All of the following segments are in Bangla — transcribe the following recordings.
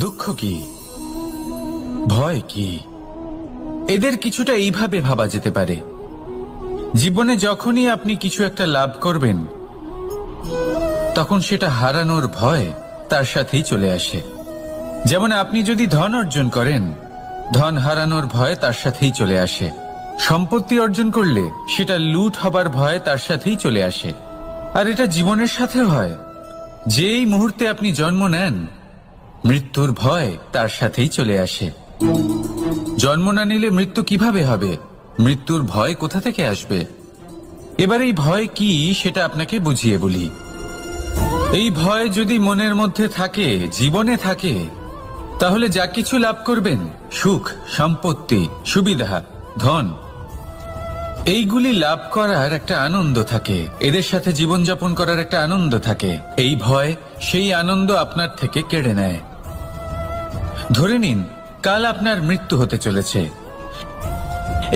দুঃখ কি, ভয় কি, এদের কিছুটা এইভাবে ভাবা যেতে পারে। জীবনে যখনই আপনি কিছু একটা লাভ করবেন তখন সেটা হারানোর ভয় তার সাথেই চলে আসে। যেমন আপনি যদি ধন অর্জন করেন, ধন হারানোর ভয় তার সাথেই চলে আসে। সম্পত্তি অর্জন করলে সেটা লুট হবার ভয় তার সাথেই চলে আসে। আর এটা জীবনের সাথে হয়। যেই মুহূর্তে আপনি জন্ম নেন, মৃত্যুর ভয় তার সাথেই চলে আসে। জন্ম না নিলে মৃত্যু কিভাবে হবে? মৃত্যুর ভয় কোথা থেকে আসবে? এবার এই ভয় কি সেটা আপনাকে বুঝিয়ে বলি। এই ভয় যদি মনের মধ্যে থাকে, জীবনে থাকে, তাহলে যা কিছু লাভ করবেন, সুখ, সম্পত্তি, সুবিধা, ধন, এইগুলি লাভ করার একটা আনন্দ থাকে, এদের সাথে জীবনযাপন করার একটা আনন্দ থাকে। এই ভয় সেই আনন্দ আপনার থেকে কেড়ে নেয়। ধরে নিন কাল আপনার মৃত্যু হতে চলেছে।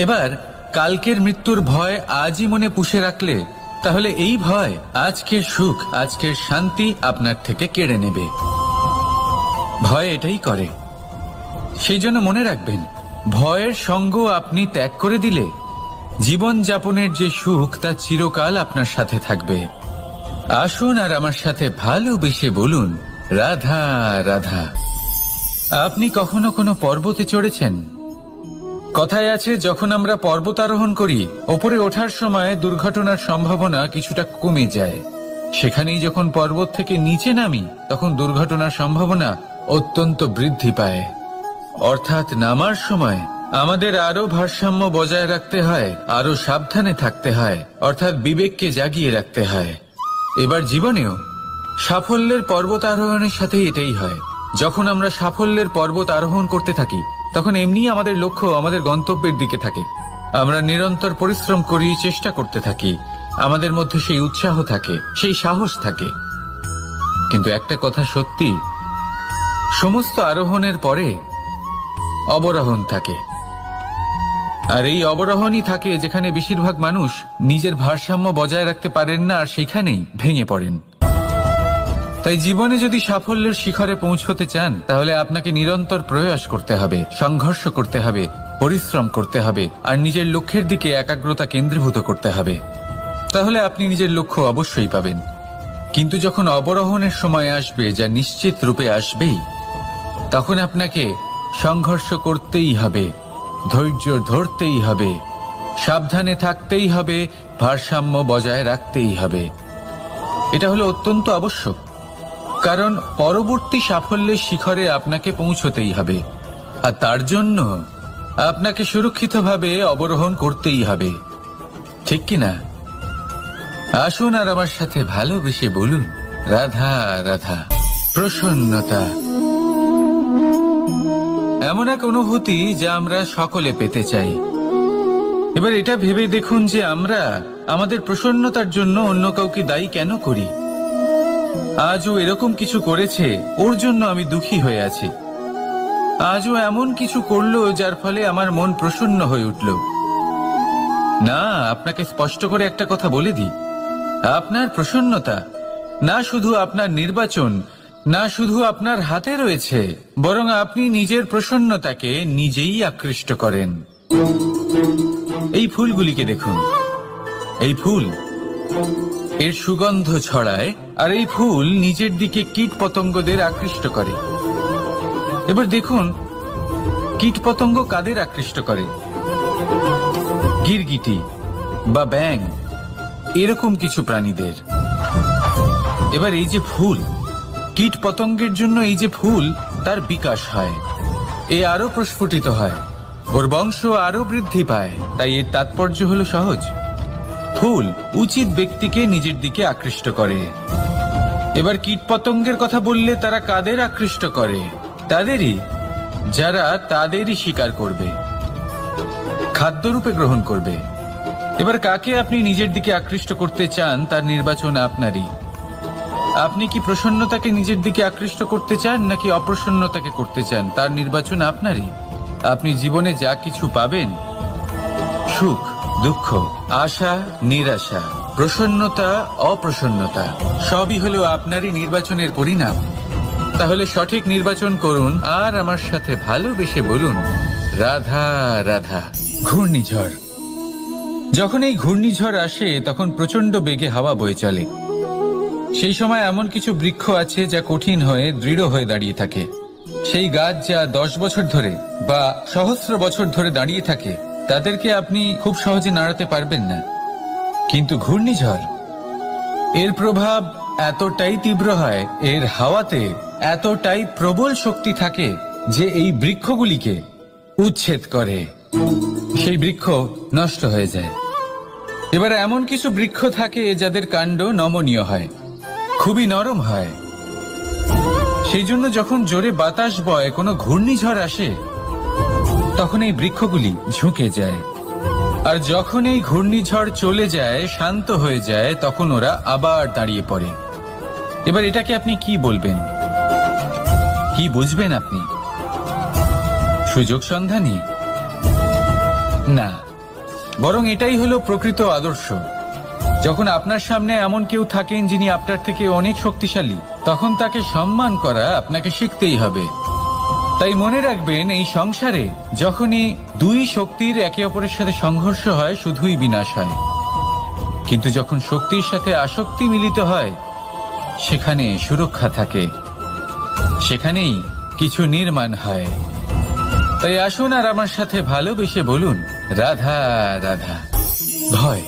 এবার কালকের মৃত্যুর ভয় আজই মনে পুষে রাখলে তাহলে এই ভয় আজকের সুখ, আজকের শান্তি আপনার থেকে কেড়ে নেবে। ভয় এটাই করে। সেই জন্য মনে রাখবেন, ভয়ের সঙ্গ আপনি ত্যাগ করে দিলে জীবন যাপনের যে সুখ তা চিরকাল আপনার সাথে থাকবে। আসুন আর আমার সাথে ভালোবেসে বলুন, রাধা রাধা। আপনি কখনো কোনো পর্বতে চড়েছেন? কথায় আছে, যখন আমরা পর্বত আরোহণ করি, ওপরে ওঠার সময় দুর্ঘটনার সম্ভাবনা কিছুটা কমে যায়। সেখানেই যখন পর্বত থেকে নিচে নামি, তখন দুর্ঘটনার সম্ভাবনা অত্যন্ত বৃদ্ধি পায়। অর্থাৎ নামার সময় আমাদের আরো ভারসাম্য বজায় রাখতে হয়, আরো সাবধানে থাকতে হয়, অর্থাৎ বিবেককে জাগিয়ে রাখতে হয়। এবার জীবনেও সাফল্যের পর্বত আরোহণের সাথে এটাই হয়। যখন আমরা সাফল্যের পর্বত আরোহণ করতে থাকি, তখন এমনি আমাদের লক্ষ্য আমাদের গন্তব্যের দিকে থাকে। আমরা নিরন্তর পরিশ্রম করি, চেষ্টা করতে থাকি, আমাদের মধ্যে সেই উৎসাহ থাকে, সেই সাহস থাকে। কিন্তু একটা কথা সত্যি, সমস্ত আরোহণের পরে অবরোহণ থাকে। আর এই অবরোহণই থাকে যেখানে বেশিরভাগ মানুষ নিজের ভারসাম্য বজায় রাখতে পারেন না, আর সেখানেই ভেঙে পড়েন। তাই জীবনে যদি সাফল্যের শিখরে পৌঁছতে চান, তাহলে আপনাকে নিরন্তর প্রয়াস করতে হবে, সংঘর্ষ করতে হবে, পরিশ্রম করতে হবে, আর নিজের লক্ষ্যের দিকে একাগ্রতা কেন্দ্রীভূত করতে হবে। তাহলে আপনি নিজের লক্ষ্য অবশ্যই পাবেন। কিন্তু যখন অবরোহণের সময় আসবে, যা নিশ্চিত রূপে আসবেই, তখন আপনাকে সংঘর্ষ করতেই হবে, ধৈর্য ধরতেই হবে, সাবধানে থাকতেই হবে, ভারসাম্য বজায় রাখতেই হবে। এটা হলো অত্যন্ত আবশ্যক। কারণ পরবর্তী সাফল্যের শিখরে আপনাকে পৌঁছতেই হবে, আর তার জন্য আপনাকে সুরক্ষিতভাবে অবরোহণ করতেই হবে। ঠিক কিনা? আসুন আর আমার সাথে ভালোবেসে বলুন, রাধা রাধা। প্রসন্নতা এমন এক অনুভূতি যা আমরা সকলে পেতে চাই। এবার এটা ভেবে দেখুন যে আমরা আমাদের প্রসন্নতার জন্য অন্য কাউকে দায়ী কেন করি। আজও এরকম কিছু করেছে, ওর জন্য আমি দুঃখী হয়ে আছি। আজও এমন কিছু করলো যার ফলে আমার মন প্রসন্ন হয়ে উঠল। না, আপনাকে স্পষ্ট করে একটা কথা বলে দিই, আপনার প্রসন্নতা না শুধু আপনার নির্বাচন, না শুধু আপনার হাতে রয়েছে, বরং আপনি নিজের প্রসন্নতাকে নিজেই আকৃষ্ট করেন। এই ফুলগুলিকে দেখুন। এই ফুল, এর সুগন্ধ ছড়ায়, আর এই ফুল নিজের দিকে কীট পতঙ্গদের আকৃষ্ট করে। এবার দেখুন, কীট পতঙ্গ কাদের আকৃষ্ট করে? গিরগিটি বা ব্যাঙ, এরকম কিছু প্রাণীদের। এবার এই যে ফুল, কীট পতঙ্গের জন্য এই যে ফুল, তার বিকাশ হয়, এ আরো প্রস্ফুটিত হয়, ওর বংশ আরো বৃদ্ধি পায়। তাই এর তাৎপর্য হলো সহজ, ফুল উচিত ব্যক্তিকে নিজের দিকে আকৃষ্ট করে। এবার কীট পতঙ্গের কথা বললে তারা কাদের আকৃষ্ট করে? তাদেরই, যারা তাদেরই শিকার করবে, খাদ্যরূপে গ্রহণ করবে। এবার কাকে আপনি নিজের দিকে আকৃষ্ট করতে চান, তার নির্বাচন আপনারই। আপনি কি প্রসন্নতাকে নিজের দিকে আকৃষ্ট করতে চান, নাকি অপ্রসন্নতাকে করতে চান, তার নির্বাচন আপনারই। আপনি জীবনে যা কিছু পাবেন, সুখ, দুঃখ, আশা, নিরাশা, প্রসন্নতা, অপ্রসন্নতা, সবই হলো আপনারই নির্বাচনের পরিণাম। তাহলে সঠিক নির্বাচন করুন আর আমার সাথে ভালোবেসে বলুন, রাধা রাধা। ঘূর্ণিঝড়। যখন এই ঘূর্ণিঝড় আসে তখন প্রচন্ড বেগে হাওয়া বয়ে চলে। সেই সময় এমন কিছু বৃক্ষ আছে যা কঠিন হয়ে দৃঢ় হয়ে দাঁড়িয়ে থাকে। সেই গাছ যা 10 বছর ধরে বা সহস্র বছর ধরে দাঁড়িয়ে থাকে, তাদেরকে আপনি খুব সহজে নাড়াতে পারবেন না। কিন্তু ঘূর্ণিঝড়, এর প্রভাব এতটাই তীব্র হয়, এর হাওয়াতে এতটাই প্রবল শক্তি থাকে যে এই বৃক্ষগুলিকে উচ্ছেদ করে, সেই বৃক্ষ নষ্ট হয়ে যায়। এবার এমন কিছু বৃক্ষ থাকে যাদের কাণ্ড নমনীয় হয়, খুবই নরম হয়। সেই জন্য যখন জোরে বাতাস বয়, কোনো ঘূর্ণিঝড় আসে, তখন এই বৃক্ষগুলি ঝুঁকে যায়। আর যখন এই ঘূর্ণিঝড় চলে যায়, শান্ত হয়ে যায়, তখন ওরা আবার দাঁড়িয়ে পড়ে। এবার এটাকে আপনি কি বলবেন? কি বুঝবেন আপনি? সুযোগ সন্ধানী? না, বরং এটাই হলো প্রকৃত আদর্শ। যখন আপনার সামনে এমন কেউ থাকেন যিনি আপনার থেকে অনেক শক্তিশালী, তখন তাকে সম্মান করা আপনাকে শিখতেই হবে। তাই মনে রাখবেন, এই সংসারে যখনই দুই শক্তির একে অপরের সাথে সংঘর্ষ হয়, শুধুই বিনাশ হয়। কিন্তু যখন শক্তির সাথে আসক্তি মিলিত হয়, সেখানে সুরক্ষা থাকে, সেখানেই কিছু নির্মাণ হয়। তাই আসুন আর আমার সাথে ভালোবেসে বলুন, রাধা রাধা। ভয়।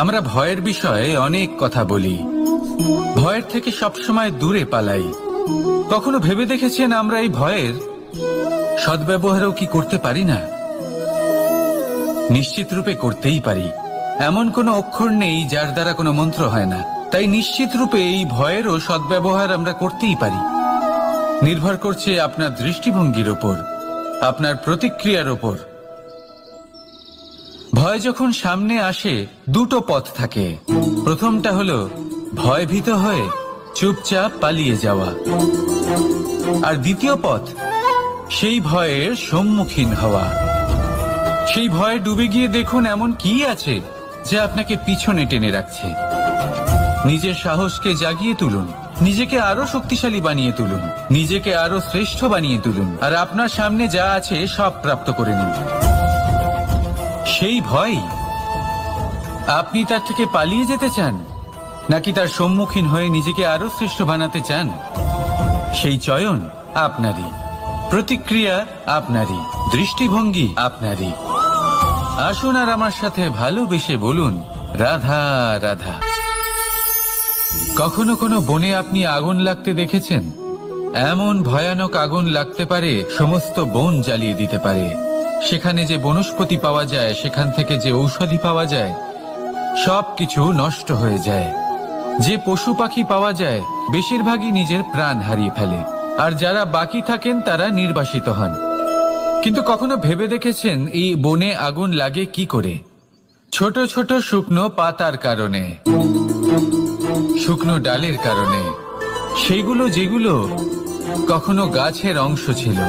আমরা ভয়ের বিষয়ে অনেক কথা বলি, ভয়ের থেকে সবসময় দূরে পালাই। কখনো ভেবে দেখেছেন আমরা এই ভয়ের সদ্ব্যবহারও কি করতে পারি না? নিশ্চিত রূপে করতেই পারি। এমন কোনো অক্ষর নেই যার দ্বারা কোনো মন্ত্র হয় না। তাই নিশ্চিত রূপে এই ভয়েরও সদ্ব্যবহার আমরা করতেই পারি। নির্ভর করছে আপনার দৃষ্টিভঙ্গির ওপর, আপনার প্রতিক্রিয়ার ওপর। ভয় যখন সামনে আসে, দুটো পথ থাকে। প্রথমটা হলো ভয়ভীত হয়ে চুপচাপ পালিয়ে যাওয়া, আর দ্বিতীয় পথ সেই ভয়ের সম্মুখীন হওয়া। সেই ভয়ে ডুবে গিয়ে দেখুন এমন কি আছে যা আপনাকে পিছনে টেনে রাখছে। নিজের সাহসকে জাগিয়ে তুলুন, নিজেকে আরো শক্তিশালী বানিয়ে তুলুন, নিজেকে আরো শ্রেষ্ঠ বানিয়ে তুলুন, আর আপনার সামনে যা আছে সব প্রাপ্ত করে নিন। সেই ভয়, আপনি তার থেকে পালিয়ে যেতে চান নাকি তার সম্মুখীন হয়ে নিজেকে আরো শ্রেষ্ঠ বানাতে চান? সেই চয়ন আপনারই, প্রতিক্রিয়া আপনারই, দৃষ্টিভঙ্গি আপনারই। আসুন আর আমার সাথে ভালোবেসে বলুন, রাধা রাধা। কখনো কোনো বনে আপনি আগুন লাগতে দেখেছেন? এমন ভয়ানক আগুন লাগতে পারে সমস্ত বন জ্বালিয়ে দিতে পারে। সেখানে যে বনস্পতি পাওয়া যায়, সেখান থেকে যে ঔষধি পাওয়া যায়, সবকিছু নষ্ট হয়ে যায়। যে পশু পাখি পাওয়া যায়, বেশিরভাগই নিজের প্রাণ হারিয়ে ফেলে, আর যারা বাকি থাকেন তারা নির্বাসিত হন। কিন্তু কখনো ভেবে দেখেছেন এই বনে আগুন লাগে কি করে? ছোট ছোট শুকনো পাতার কারণে, শুকনো ডালের কারণে, সেগুলো যেগুলো কখনো গাছের অংশ ছিল।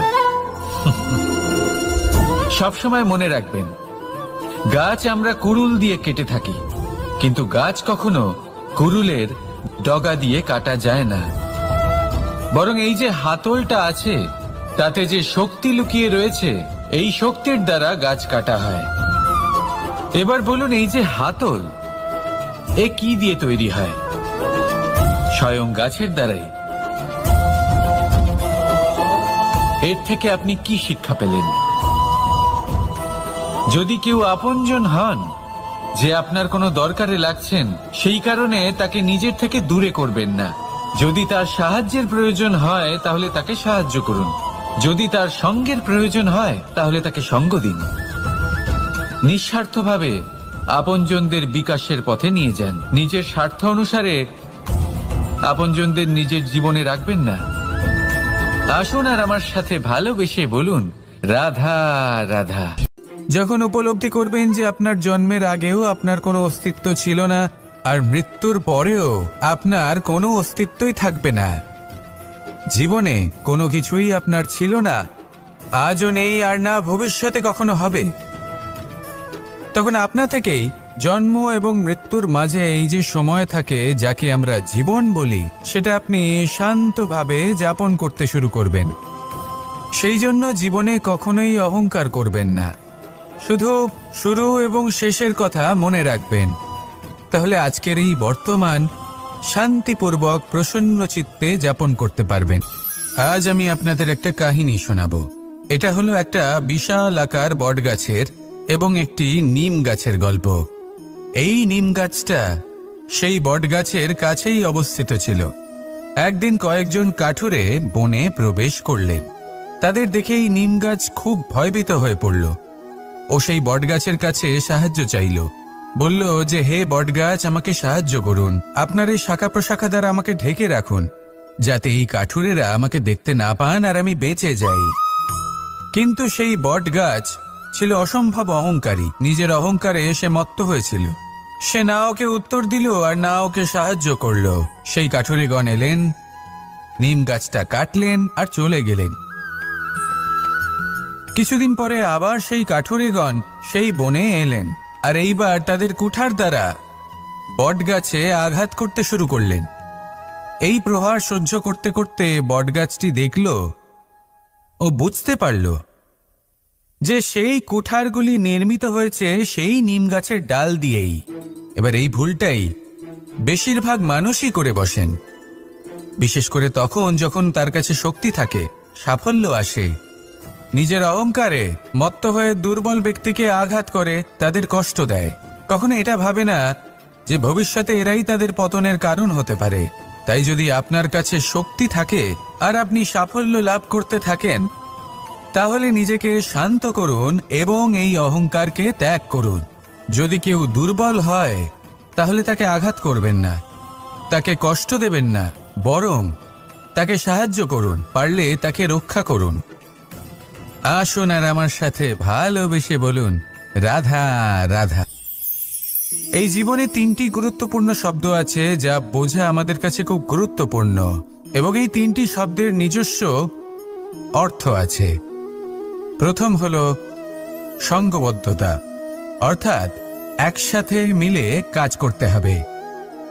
সবসময় মনে রাখবেন, গাছ আমরা কুড়ুল দিয়ে কেটে থাকি, কিন্তু গাছ কখনো কুড়ুলের ডগা দিয়ে কাটা যায় না। বরং এই যে হাতলটা আছে, তাতে যে শক্তি লুকিয়ে রয়েছে, এই শক্তির দ্বারা গাছ কাটা হয়। এবার বলুন, এই যে হাতল, এ কি দিয়ে তৈরি হয়? স্বয়ং গাছের দ্বারাই। এর থেকে আপনি কি শিক্ষা পেলেন? যদি কেউ আপনজন হন, যে আপনার কোনো দরকারে লাগছেন, সেই কারণে তাকে নিজের থেকে দূরে করবেন না। যদি তার সাহায্যের প্রয়োজন হয়, তাহলে তাকে সাহায্য করুন। যদি তার সঙ্গের প্রয়োজন হয়, তাহলে তাকে সঙ্গ দিন। নিঃস্বার্থভাবে আপনজনদের বিকাশের পথে নিয়ে যান। নিজের স্বার্থ অনুসারে আপনজনদের নিজের জীবনে রাখবেন না। আসুন আর আমার সাথে ভালোবেসে বলুন, রাধা রাধা। যখন উপলব্ধি করবেন যে আপনার জন্মের আগেও আপনার কোনো অস্তিত্ব ছিল না, আর মৃত্যুর পরেও আপনার কোনো অস্তিত্বই থাকবে না, জীবনে কোনো কিছুই আপনার ছিল না, আজও নেই, আর না ভবিষ্যতে কখনো হবে, তখন আপনা থেকেই জন্ম এবং মৃত্যুর মাঝে এই যে সময় থাকে যাকে আমরা জীবন বলি, সেটা আপনি শান্তভাবে যাপন করতে শুরু করবেন। সেই জন্য জীবনে কখনোই অহংকার করবেন না, শুধু শুরু এবং শেষের কথা মনে রাখবেন। তাহলে আজকের এই বর্তমান শান্তিপূর্বক প্রসন্ন চিত্তে যাপন করতে পারবেন। আজ আমি আপনাদের একটা কাহিনী শোনাবো। এটা হলো একটা বিশাল আকার বটগাছের এবং একটি নিম গাছের গল্প। এই নিম গাছটা সেই বটগাছের কাছেই অবস্থিত ছিল। একদিন কয়েকজন কাঠুরে বনে প্রবেশ করলেন। তাদের দেখেই নিম গাছ খুব ভয়ভীত হয়ে পড়ল ও সেই বটগাছের কাছে সাহায্য চাইল। বলল যে, হে বটগাছ, আমাকে সাহায্য করুন, আপনার এই শাখা প্রশাখা দ্বারা আমাকে ঢেকে রাখুন, যাতে এই কাঠুরেরা আমাকে দেখতে না পান আর আমি বেঁচে যাই। কিন্তু সেই বটগাছ ছিল অসম্ভব অহংকারী। নিজের অহংকারে সে মত্ত হয়েছিল। সে না ওকে উত্তর দিল আর না ওকে সাহায্য করল। সেই কাঠুরেগণ এলেন, নিম গাছটা কাটলেন আর চলে গেলেন। কিছুদিন পরে আবার সেই কাঠুরেগণ সেই বনে এলেন আর এইবার তাদের কুঠার দ্বারা বটগাছে আঘাত করতে শুরু করলেন। এই প্রহার সহ্য করতে করতে বটগাছটি দেখল ও বুঝতে পারল যে সেই কুঠারগুলি নির্মিত হয়েছে সেই নিম গাছের ডাল দিয়েই। এবার এই ভুলটাই বেশিরভাগ মানুষই করে বসেন, বিশেষ করে তখন যখন তার কাছে শক্তি থাকে, সাফল্য আসে। নিজের অহংকারে মত্ত হয়ে দুর্বল ব্যক্তিকে আঘাত করে, তাদের কষ্ট দেয়। কখনো এটা ভাবে না যে ভবিষ্যতে এরাই তাদের পতনের কারণ হতে পারে। তাই যদি আপনার কাছে শক্তি থাকে আর আপনি সাফল্য লাভ করতে থাকেন, তাহলে নিজেকে শান্ত করুন এবং এই অহংকারকে ত্যাগ করুন। যদি কেউ দুর্বল হয় তাহলে তাকে আঘাত করবেন না, তাকে কষ্ট দেবেন না, বরং তাকে সাহায্য করুন, পারলে তাকে রক্ষা করুন। আসুন আর আমার সাথে ভালোবেসে বলুন, রাধা রাধা। এই জীবনে তিনটি গুরুত্বপূর্ণ শব্দ আছে যা বোঝা আমাদের কাছে খুব গুরুত্বপূর্ণ, এবং এই তিনটি শব্দের নিজস্ব অর্থ আছে। প্রথম হলো সঙ্গবদ্ধতা, অর্থাৎ একসাথে মিলে কাজ করতে হবে,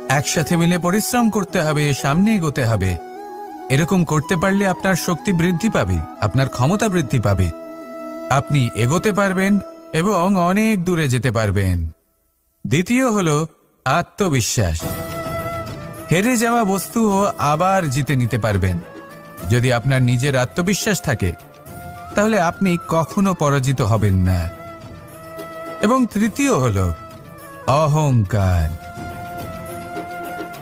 একসাথে মিলে পরিশ্রম করতে হবে, সামনে এগোতে হবে। এরকম করতে পারলে আপনার শক্তি বৃদ্ধি পাবে, আপনার ক্ষমতা বৃদ্ধি পাবে, আপনি এগোতে পারবেন এবং অনেক দূরে যেতে পারবেন। দ্বিতীয় হলো আত্মবিশ্বাস। হেরে যাওয়া বস্তুও আবার জিতে নিতে পারবেন। যদি আপনার নিজের আত্মবিশ্বাস থাকে তাহলে আপনি কখনো পরাজিত হবেন না। এবং তৃতীয় হলো অহংকার।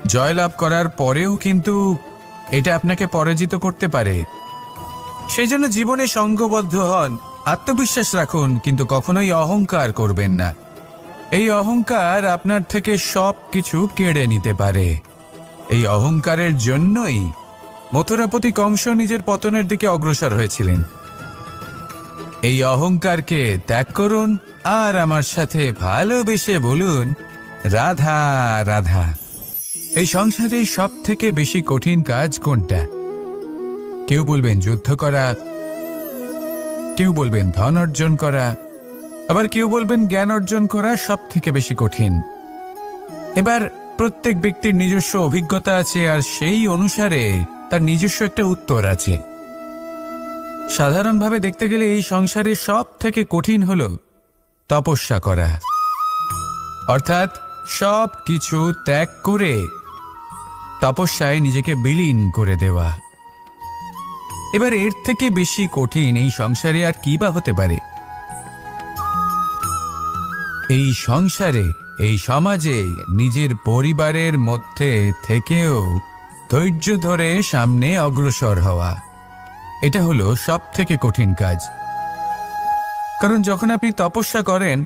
জয়লাভ করার পরেও কিন্তু এটা আপনাকে পরাজিত করতে পারে। সেই জন্য জীবনে সঙ্গবদ্ধ হন, আত্মবিশ্বাস রাখুন, কিন্তু কখনোই অহংকার করবেন না। এই অহংকার আপনার থেকে সব কিছু কেড়ে নিতে পারে। এই অহংকারের জন্যই মথুরাপতি কংস নিজের পতনের দিকে অগ্রসর হয়েছিলেন। এই অহংকারকে ত্যাগ করুন আর আমার সাথে ভালোবেসে বলুন, রাধা রাধা। এই সংসারে সব থেকে বেশি কঠিন কাজ কোনটা? কেউ বলবেন যুদ্ধ করা, কেউ বলবেন ধন অর্জন করা, আবার কেউ বলবেন জ্ঞান অর্জন করা সব থেকে বেশি কঠিন। এবার প্রত্যেক ব্যক্তির নিজস্ব অভিজ্ঞতা আছে আর সেই অনুসারে তার নিজস্ব একটা উত্তর আছে। সাধারণভাবে দেখতে গেলে এই সংসারে সব থেকে কঠিন হলো তপস্যা করা, অর্থাৎ সব কিছু ত্যাগ করে তপস্যায় নিজেকে বিলীন করে দেওয়া। এবার এর থেকে বেশি কঠিন এই সংসারে আর কি বা হতে পারে? এই সংসারে, এই সমাজে, নিজের পরিবারের মধ্যে থেকেও ধৈর্য ধরে সামনে অগ্রসর হওয়া, এটা হলো সব থেকে কঠিন কাজ। কারণ যখন আপনি তপস্যা করেন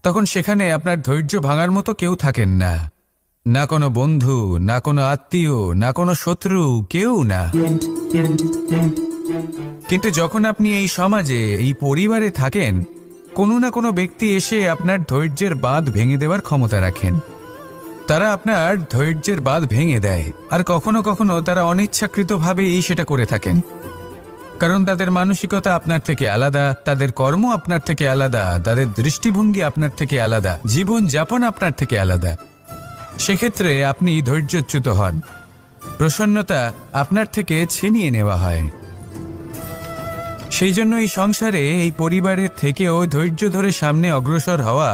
তখন সেখানে আপনার ধৈর্য ভাঙার মতো কেউ থাকেন না, না কোনো বন্ধু, না কোনো আত্মীয়, না কোনো শত্রু, কেউ না। কিন্তু যখন আপনি এই সমাজে, এই পরিবারে থাকেন, কোনো না কোনো ব্যক্তি এসে আপনার ধৈর্যের বাঁধ ভেঙে দেওয়ার ক্ষমতা রাখেন। তারা আপনার ধৈর্যের বাঁধ ভেঙে দেয়, আর কখনো কখনো তারা অনিচ্ছাকৃতভাবেই সেটা করে থাকেন। কারণ তাদের মানসিকতা আপনার থেকে আলাদা, তাদের কর্ম আপনার থেকে আলাদা, তাদের দৃষ্টিভঙ্গি আপনার থেকে আলাদা, জীবন যাপন আপনার থেকে আলাদা। সেক্ষেত্রে আপনি ধৈর্যচ্যুত হন, প্রসন্নতা আপনার থেকে ছিনিয়ে নেওয়া হয়। সেই জন্য এই সংসারে, এই পরিবারের থেকেও ধৈর্য ধরে সামনে অগ্রসর হওয়া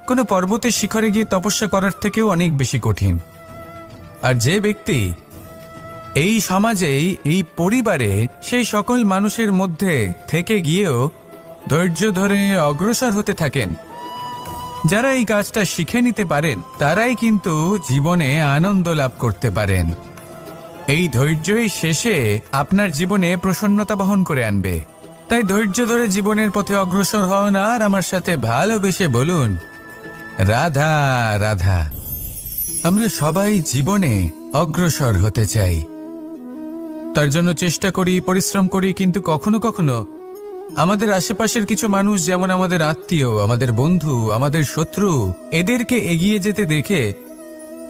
কোনো পর্বতের শিখরে গিয়ে তপস্যা করার থেকেও অনেক বেশি কঠিন। আর যে ব্যক্তি এই সমাজেই, এই পরিবারে, সেই সকল মানুষের মধ্যে থেকে গিয়েও ধৈর্য ধরে অগ্রসর হতে থাকেন, যারা এই কাজটা শিখে নিতে পারেন, তারাই কিন্তু জীবনে আনন্দ লাভ করতে পারেন। এই ধৈর্যই শেষে আপনার জীবনে প্রসন্নতা বহন করে আনবে। তাই ধৈর্য ধরে জীবনের পথে অগ্রসর হন আর আমার সাথে ভালোবেসে বলুন, রাধা রাধা। আমরা সবাই জীবনে অগ্রসর হতে চাই, তার জন্য চেষ্টা করি, পরিশ্রম করি, কিন্তু কখনো কখনো আমাদের আশেপাশের কিছু মানুষ, যেমন আমাদের আত্মীয়, আমাদের বন্ধু, আমাদের শত্রু, এদেরকে এগিয়ে যেতে দেখে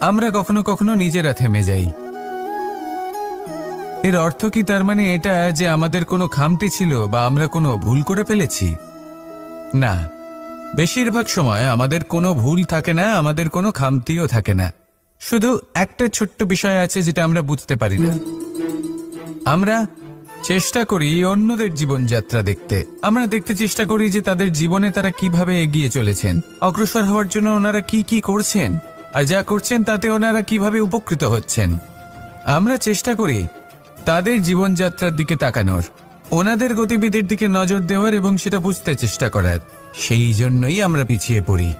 আমরা কখনো কখনো নিজেরা থেমে যাই। এর অর্থ কি তার মানে এটা যে আমাদের কোনো খামতি ছিল বা আমরা কোনো ভুল করে ফেলেছি? না, বেশিরভাগ সময় আমাদের কোনো ভুল থাকে না, আমাদের কোনো খামতিও থাকে না। শুধু একটা ছোট্ট বিষয় আছে যেটা আমরা বুঝতে পারি না। আমরা চেষ্টা করি অন্যদের জীবনযাত্রা দেখতে, আমরা দেখতে চেষ্টা করি যে তাদের জীবনে তারা কিভাবে এগিয়ে চলেছেন, অগ্রসর হওয়ার জন্য ওনারা কি কি করছেন, আর যা করছেন তাতে ওনারা কিভাবে উপকৃত হচ্ছেন। আমরা চেষ্টা করি তাদের জীবনযাত্রার দিকে তাকানোর, ওনাদের গতিবিধির দিকে নজর দেওয়ার এবং সেটা বুঝতে চেষ্টা করার। সেই জন্যই আমরা পিছিয়ে পড়ি।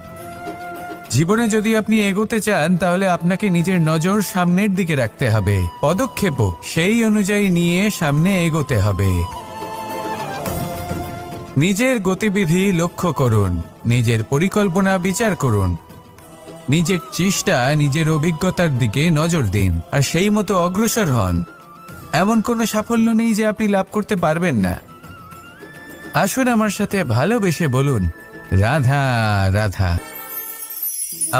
জীবনে যদি আপনি এগোতে চান, তাহলে আপনাকে নিজের নজর সামনের দিকে রাখতে হবে, পদক্ষেপও সেই অনুযায়ী নিয়ে সামনে এগোতে হবে। নিজের গতিবিধি লক্ষ্য করুন, নিজের পরিকল্পনা বিচার করুন, নিজের চেষ্টা, নিজের অভিজ্ঞতার দিকে নজর দিন, আর সেই মতো অগ্রসর হন। এমন কোনো সাফল্য নেই যে আপনি লাভ করতে পারবেন না। আসুন আমার সাথে ভালোবেসে বলুন, রাধা রাধা।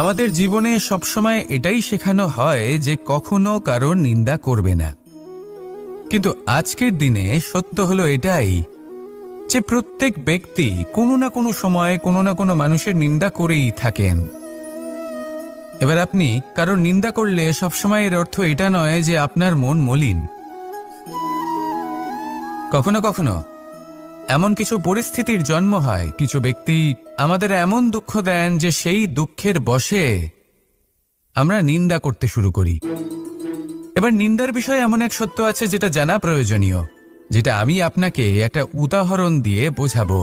আমাদের জীবনে সবসময় এটাই শেখানো হয় যে কখনো কারোর নিন্দা করবে না, কিন্তু আজকের দিনে সত্য হলো এটাই যে প্রত্যেক ব্যক্তি কোনো না কোনো সময় কোনো না কোনো মানুষের নিন্দা করেই থাকেন। এবার আপনি কারোর নিন্দা করলে সবসময় এর অর্থ এটা নয় যে আপনার মন মলিন। কখনো কখনো এমন কিছু পরিস্থিতির জন্ম হয়, কিছু ব্যক্তি আমাদের এমন দুঃখ দেন যে সেই দুঃখের বশে আমরা নিন্দা করতে শুরু করি। এবার নিন্দার বিষয়ে এমন এক সত্য আছে যেটা জানা প্রয়োজনীয়, যেটা আমি আপনাকে একটা উদাহরণ দিয়ে বোঝাবো।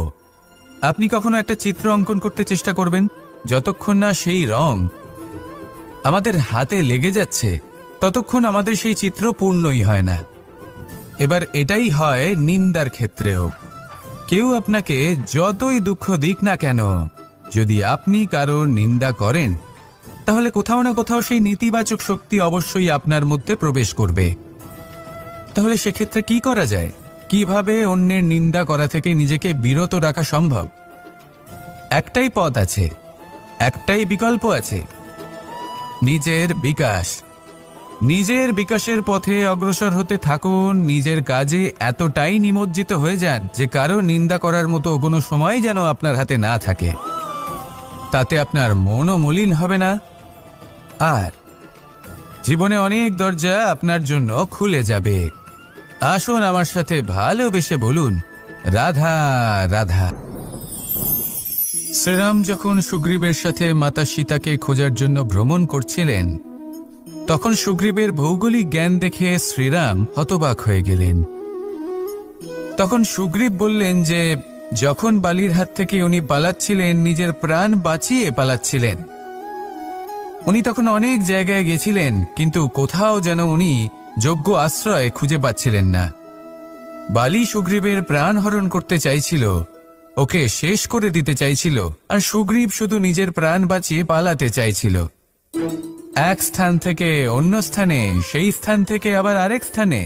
আপনি কখনো একটা চিত্র অঙ্কন করতে চেষ্টা করবেন, যতক্ষণ না সেই রং আমাদের হাতে লেগে যাচ্ছে ততক্ষণ আমাদের সেই চিত্র পূর্ণই হয় না। এবার এটাই হয় নিন্দার ক্ষেত্রেও। কেউ আপনাকে যতই দুঃখ দিক না কেন, যদি আপনি কারোর নিন্দা করেন, তাহলে কোথাও না কোথাও সেই নেতিবাচক শক্তি অবশ্যই আপনার মধ্যে প্রবেশ করবে। তাহলে সেক্ষেত্রে কি করা যায়? কিভাবে অন্যের নিন্দা করা থেকে নিজেকে বিরত রাখা সম্ভব? একটাই পথ আছে, একটাই বিকল্প আছে, নিজের বিকাশ। নিজের বিকাশের পথে অগ্রসর হতে থাকুন, নিজের কাজে এতটাই নিমজ্জিত হয়ে যান যে কারো নিন্দা করার মতো কোনো সময় যেন আপনার হাতে না থাকে। তাতে আপনার মনও মলিন হবে না, আর জীবনে অনেক দরজা আপনার জন্য খুলে যাবে। আসুন আমার সাথে ভালোবেসে বলুন, রাধা রাধা। শ্রীরাম যখন সুগ্রীবের সাথে মাতা সীতাকে খোঁজার জন্য ভ্রমণ করছিলেন, তখন সুগ্রীবের ভৌগোলিক জ্ঞান দেখে শ্রীরাম হতবাক হয়ে গেলেন। তখন সুগ্রীব বললেন যে যখন বালির হাত থেকে উনি পালাচ্ছিলেন, নিজের প্রাণ বাঁচিয়ে পালাচ্ছিলেন, উনি তখন অনেক জায়গায় গেছিলেন, কিন্তু কোথাও যেন উনি যোগ্য আশ্রয় খুঁজে পাচ্ছিলেন না। বালি সুগ্রীবের প্রাণ হরণ করতে চাইছিল, ওকে শেষ করে দিতে চাইছিল, আর সুগ্রীব শুধু নিজের প্রাণ বাঁচিয়ে পালাতে চাইছিল। এক স্থান থেকে অন্য স্থানে, সেই স্থান থেকে আবার আরেক স্থানে।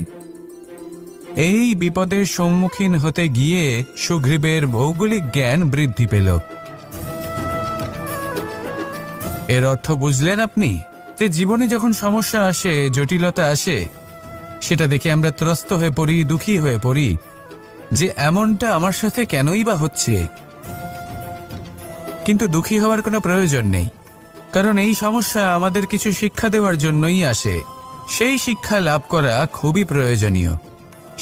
এই বিপদের সম্মুখীন হতে গিয়ে সুগ্রীবের ভৌগোলিক জ্ঞান বৃদ্ধি পেল। এর অর্থ বুঝলেন আপনি? যে জীবনে যখন সমস্যা আসে, জটিলতা আসে, সেটা দেখে আমরা ত্রস্ত হয়ে পড়ি, দুঃখী হয়ে পড়ি, যে এমনটা আমার সাথে কেনই বা হচ্ছে, কিন্তু দুঃখী হওয়ার কোনো প্রয়োজন নেই, কারণ এই সমস্যা আমাদের কিছু শিক্ষা দেওয়ার জন্যই আসে। সেই শিক্ষা লাভ করা খুবই প্রয়োজনীয়।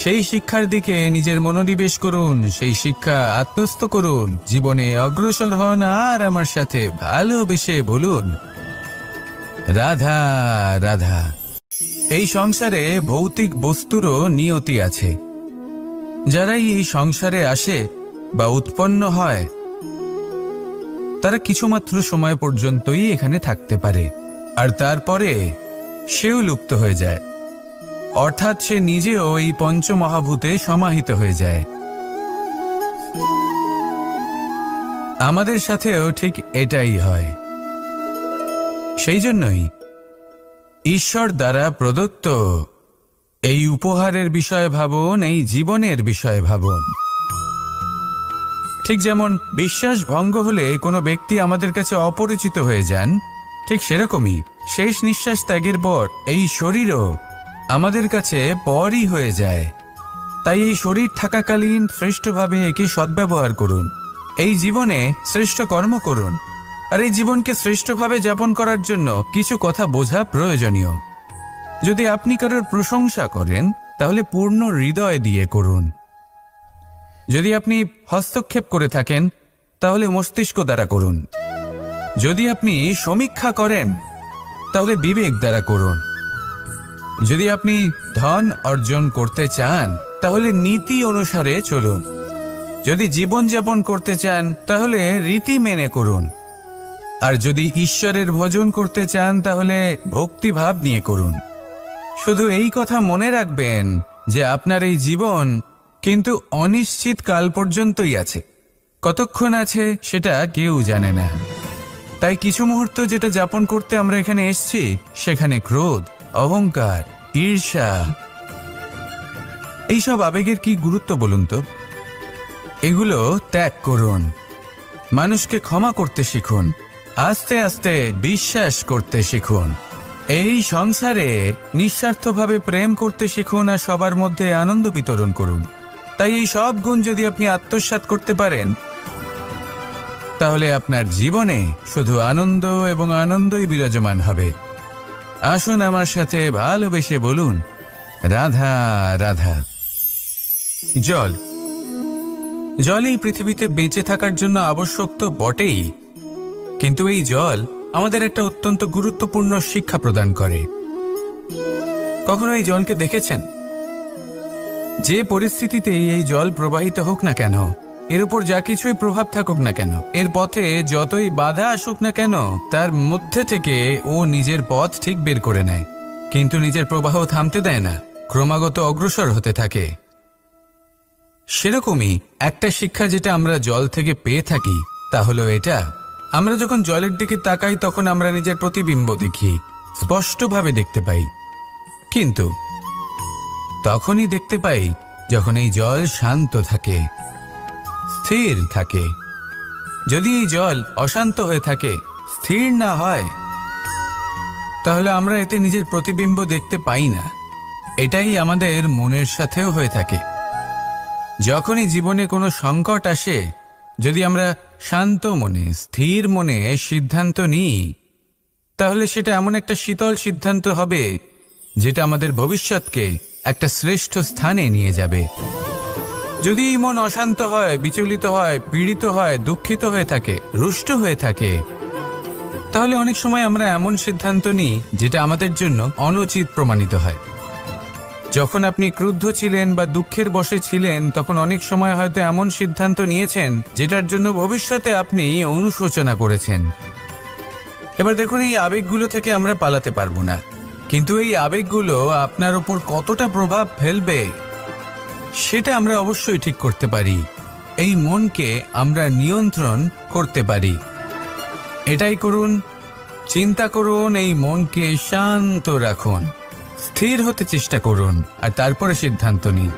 সেই শিক্ষার দিকে নিজের মনোনিবেশ করুন, সেই শিক্ষা আত্মস্থ করুন, জীবনে অগ্রসর হন আর আমার সাথে ভালোবেসে বলুন, রাধা রাধা। এই সংসারে ভৌতিক বস্তুরও নিয়তি আছে। যারাই এই সংসারে আসে বা উৎপন্ন হয়, তারা কিছুমাত্র সময় পর্যন্তই এখানে থাকতে পারে, আর তারপরে সেও লুপ্ত হয়ে যায়, অর্থাৎ সে নিজেও এই পঞ্চমহাভূতে সমাহিত হয়ে যায়। আমাদের সাথেও ঠিক এটাই হয়। সেই জন্যই ঈশ্বর দ্বারা প্রদত্ত এই উপহারের বিষয়ে ভাবুন, এই জীবনের বিষয়ে ভাবুন। ঠিক যেমন বিশ্বাস ভঙ্গ হলে কোনো ব্যক্তি আমাদের কাছে অপরিচিত হয়ে যান, ঠিক সেরকমই শেষ নিঃশ্বাস ত্যাগের পর এই শরীরও আমাদের কাছে পরই হয়ে যায়। তাই এই শরীর থাকাকালীন শ্রেষ্ঠভাবে একে সদ্ব্যবহার করুন, এই জীবনে শ্রেষ্ঠ কর্ম করুন। আর এই জীবনকে শ্রেষ্ঠভাবে যাপন করার জন্য কিছু কথা বোঝা প্রয়োজনীয়। যদি আপনি কারোর প্রশংসা করেন, তাহলে পূর্ণ হৃদয় দিয়ে করুন। যদি আপনি হস্তক্ষেপ করে থাকেন, তাহলে মস্তিষ্ক দ্বারা করুন। যদি আপনি সমীক্ষা করেন, তাহলে বিবেক দ্বারা করুন। যদি আপনি ধন অর্জন করতে চান, তাহলে নীতি অনুসারে চলুন। যদি জীবনযাপন করতে চান, তাহলে রীতি মেনে করুন। আর যদি ঈশ্বরের ভজন করতে চান, তাহলে ভক্তিভাব নিয়ে করুন। শুধু এই কথা মনে রাখবেন যে আপনার এই জীবন কিন্তু অনিশ্চিত কাল পর্যন্তই আছে। কতক্ষণ আছে সেটা কেউ জানে না। তাই কিছু মুহূর্ত যেটা যাপন করতে আমরা এখানে এসেছি, সেখানে ক্রোধ, অহংকার, ঈর্ষা, এইসব আবেগের কি গুরুত্ব বলুন তো? এগুলো ত্যাগ করুন। মানুষকে ক্ষমা করতে শিখুন। আস্তে আস্তে বিশ্বাস করতে শিখুন। এই সংসারে নিঃস্বার্থভাবে প্রেম করতে শিখুন আর সবার মধ্যে আনন্দ বিতরণ করুন। তাই এই সব গুণ যদি আপনি আত্মসাৎ করতে পারেন, তাহলে আপনার জীবনে শুধু আনন্দ এবং আনন্দই বিরাজমান হবে। আসুন আমার সাথে ভালোবেসে বলুন, রাধা রাধা। জল জল এই পৃথিবীতে বেঁচে থাকার জন্য আবশ্যক তো বটেই, কিন্তু এই জল আমাদের একটা অত্যন্ত গুরুত্বপূর্ণ শিক্ষা প্রদান করে। কখনো এই জলকে দেখেছেন? যে পরিস্থিতিতেই এই জল প্রবাহিত হোক না কেন, এর উপর যা কিছুই প্রভাব থাকুক না কেন, এর পথে যতই বাধা আসুক না কেন, তার মধ্যে থেকে ও নিজের পথ ঠিক বের করে নেয়, কিন্তু নিজের প্রবাহ থামতে দেয় না, ক্রমাগত অগ্রসর হতে থাকে। সেরকমই একটা শিক্ষা যেটা আমরা জল থেকে পেয়ে থাকি, তা হলো এটা: আমরা যখন জলের দিকে তাকাই, তখন আমরা নিজের প্রতিবিম্ব দেখি, স্পষ্টভাবে দেখতে পাই। কিন্তু তখনই দেখতে পাই যখন এই জল শান্ত থাকে, স্থির থাকে। যদি এই জল অশান্ত হয়ে থাকে, স্থির না হয়, তাহলে আমরা এতে নিজের প্রতিবিম্ব দেখতে পাই না। এটাই আমাদের মনের সাথেও হয়ে থাকে। যখনই জীবনে কোনো সংকট আসে, যদি আমরা শান্ত মনে, স্থির মনে সিদ্ধান্ত নিই, তাহলে সেটা এমন একটা শীতল সিদ্ধান্ত হবে যেটা আমাদের ভবিষ্যৎকে একটা শ্রেষ্ঠ স্থানে নিয়ে যাবে। যদি এই মন অশান্ত হয়, বিচলিত হয়, পীড়িত হয়, দুঃখিত হয়ে থাকে, রুষ্ট হয়ে থাকে, তাহলে অনেক সময় আমরা এমন সিদ্ধান্ত নিই যেটা আমাদের জন্য অনুচিত প্রমাণিত হয়। যখন আপনি ক্রুদ্ধ ছিলেন বা দুঃখের বশে ছিলেন, তখন অনেক সময় হয়তো এমন সিদ্ধান্ত নিয়েছেন যেটার জন্য ভবিষ্যতে আপনি অনুশোচনা করেছেন। এবার দেখুন, এই আবেগগুলো থেকে আমরা পালাতে পারবো না, কিন্তু এই আবেগগুলো আপনার উপর কতটা প্রভাব ফেলবে সেটা আমরা অবশ্যই ঠিক করতে পারি। এই মনকে আমরা নিয়ন্ত্রণ করতে পারি। এটাই করুন, চিন্তা করুন, এই মনকে শান্ত রাখুন, স্থির হতে চেষ্টা করুন, আর তারপরে সিদ্ধান্ত নিন।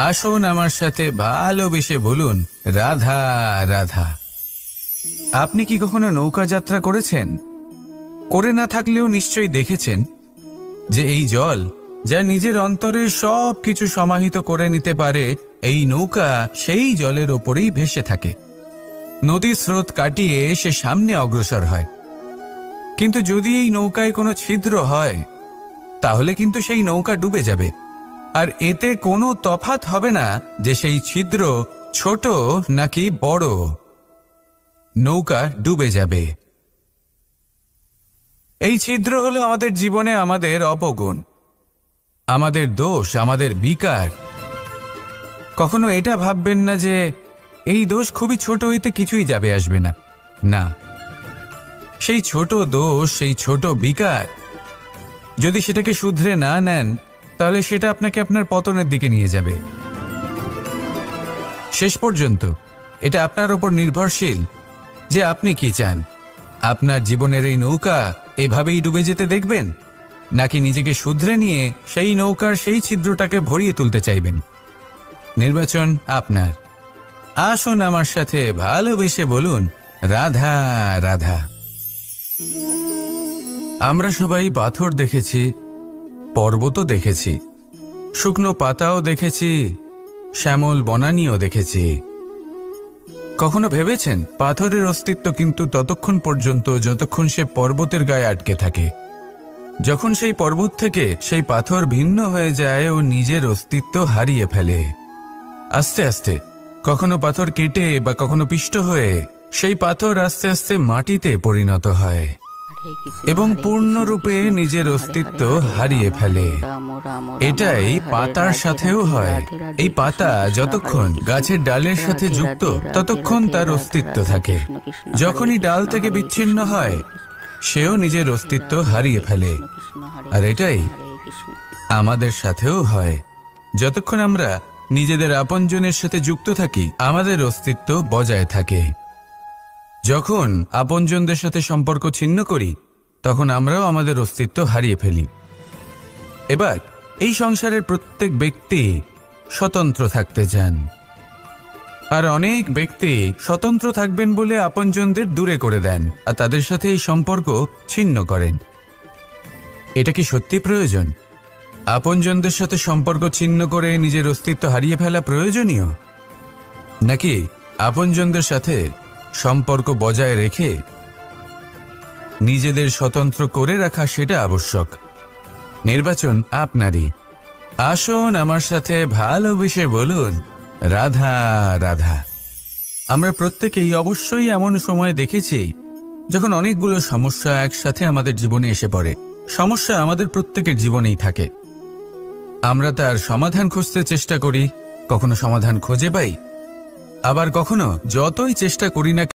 আসুন আমার সাথে ভালোবেসে বলুন, রাধা রাধা। আপনি কি কখনো নৌকা যাত্রা করেছেন? করে না থাকলেও নিশ্চয়ই দেখেছেন যে এই জল, যা নিজের অন্তরে সব কিছু সমাহিত করে নিতে পারে, এই নৌকা সেই জলের ওপরেই ভেসে থাকে। নদীর স্রোত কাটিয়ে সে সামনে অগ্রসর হয়। কিন্তু যদি এই নৌকায় কোনো ছিদ্র হয় তাহলে কিন্তু সেই নৌকা ডুবে যাবে। আর এতে কোনো তফাৎ হবে না যে সেই ছিদ্র ছোট নাকি বড়, নৌকা ডুবে যাবে। এই ছিদ্র হলো আমাদের জীবনে আমাদের অপগুণ, আমাদের দোষ, আমাদের বিকার। কখনো এটা ভাববেন না যে এই দোষ খুবই ছোট, হইতে কিছুই যাবে আসবে না। না, সেই ছোট দোষ, সেই ছোট বিকার যদি সেটাকে শুধরে না নেন তাহলে সেটা আপনাকে আপনার পতনের দিকে নিয়ে যাবে। শেষ পর্যন্ত এটা আপনার উপর নির্ভরশীল যে আপনি কি চান। আপনার জীবনের এই নৌকা এভাবেই ডুবে যেতে দেখবেন, নাকি নিজেকে শুধরে নিয়ে সেই নৌকার সেই ছিদ্রটাকে ভরিয়ে তুলতে চাইবেন? নির্বাচন আপনার। আসুন আমার সাথে ভালোবেসে বলুন, রাধা রাধা। আমরা সবাই পাথর দেখেছি, পর্বতও দেখেছি, শুকনো পাতাও দেখেছি, শ্যামল বনানীও দেখেছি। কখনো ভেবেছেন পাথরের অস্তিত্ব কিন্তু ততক্ষণ পর্যন্ত যতক্ষণ সে পর্বতের গায়ে আটকে থাকে। যখন সেই পর্বত থেকে সেই পাথর ভিন্ন হয়ে যায় ও নিজের অস্তিত্ব হারিয়ে ফেলে। আস্তে আস্তে কখনো পাথর কেটে বা কখনো পিষ্ট হয়ে সেই পাথর আস্তে আস্তে মাটিতে পরিণত হয় এবং পূর্ণরূপে নিজের অস্তিত্ব হারিয়ে ফেলে। এটাই পাতার সাথেও হয়। এই পাতা যতক্ষণ গাছের ডালের সাথে যুক্ত ততক্ষণ তার অস্তিত্ব থাকে। যখনই ডাল থেকে বিচ্ছিন্ন হয় সেও নিজের অস্তিত্ব হারিয়ে ফেলে। আর এটাই আমাদের সাথেও হয়। যতক্ষণ আমরা নিজেদের আপনজনের সাথে যুক্ত থাকি আমাদের অস্তিত্ব বজায় থাকে। যখন আপনজনদের সাথে সম্পর্ক ছিন্ন করি তখন আমরাও আমাদের অস্তিত্ব হারিয়ে ফেলি। এবার এই সংসারের প্রত্যেক ব্যক্তি স্বতন্ত্র থাকতে চান, আর অনেক ব্যক্তি স্বতন্ত্র থাকবেন বলে আপনজনদের দূরে করে দেন আর তাদের সাথে এই সম্পর্ক ছিন্ন করেন। এটা কি সত্যি প্রয়োজন? আপনজনদের সাথে সম্পর্ক ছিন্ন করে নিজের অস্তিত্ব হারিয়ে ফেলা প্রয়োজনীয়, নাকি আপনজনদের সাথে সম্পর্ক বজায় রেখে নিজেদের স্বতন্ত্র করে রাখা সেটা আবশ্যক? নির্বাচন আপনারই। আসুন আমার সাথে ভালোবেসে বলুন, রাধা রাধা। আমরা প্রত্যেকেই অবশ্যই এমন সময় দেখেছি যখন অনেকগুলো সমস্যা একসাথে আমাদের জীবনে এসে পড়ে। সমস্যা আমাদের প্রত্যেকের জীবনেই থাকে। আমরা তার সমাধান খুঁজতে চেষ্টা করি, কখনো সমাধান খুঁজে পাই, আবার কখনো যতই চেষ্টা করি না